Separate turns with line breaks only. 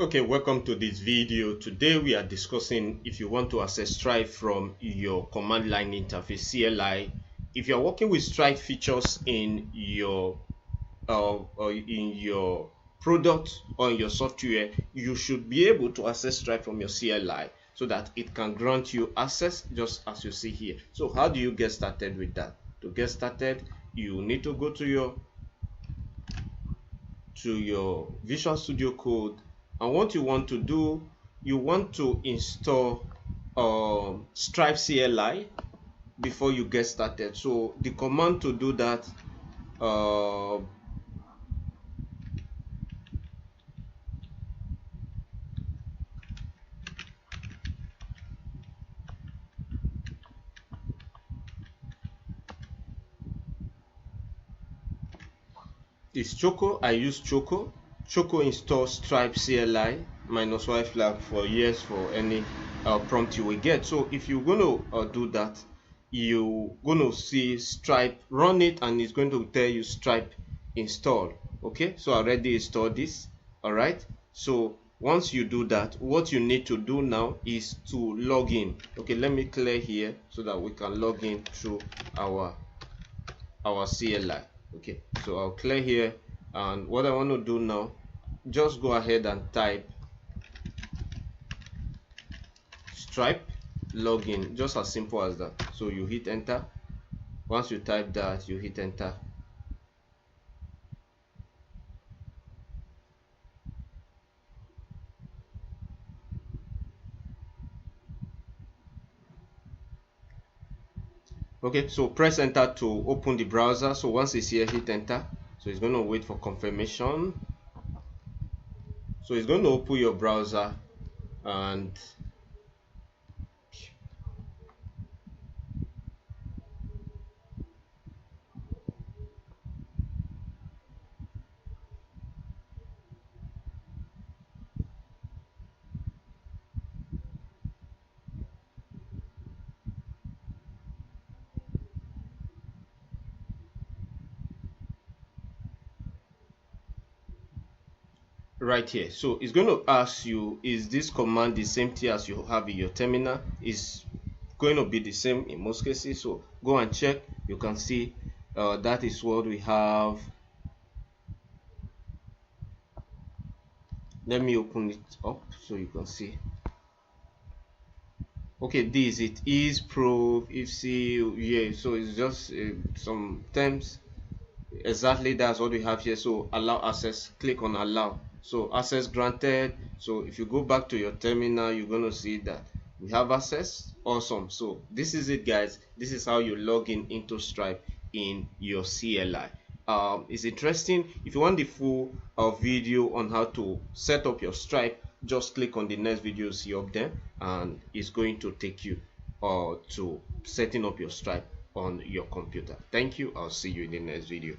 Okay, welcome to this video. Today we are discussing if you want to access Stripe from your command line interface CLI. If you are working with Stripe features in your product or in your software, you should be able to access Stripe from your CLI so that it can grant you access just as you see here. So how do you get started with that? To get started, you need to go to your Visual Studio Code, and what you want to do, you want to install Stripe CLI before you get started. So the command to do that is Choco. I use Choco. Choco install Stripe CLI minus Y flag for yes for any prompt you will get. So if you're going to do that, you're going to see Stripe, run it, and it's going to tell you Stripe install. Okay, so I already installed this. All right, so once you do that, what you need to do now is to log in. Okay, let me clear here so that we can log in through our CLI. Okay, so I'll clear here, and what I want to do now, just go ahead and type Stripe login, just as simple as that. So you hit enter. Once you type that, you hit enter. Okay, so press enter to open the browser. So once it's here, hit enter. So it's going to wait for confirmation. So it's going to open your browser, and right here, so it's going to ask you, is this command the same thing as you have in your terminal? Is going to be the same in most cases, so go and check. You can see that is what we have. Let me open it up so you can see. Okay, this it is proof if see, yeah, so it's just some terms. Exactly, that's what we have here. So allow access, click on allow. So access granted. So if you go back to your terminal, you're going to see that we have access. Awesome. So this is it, guys. This is how you log in into Stripe in your CLI. It's interesting. If you want the full video on how to set up your Stripe, just click on the next video you see up there, and it's going to take you to setting up your Stripe on your computer. Thank you. I'll see you in the next video.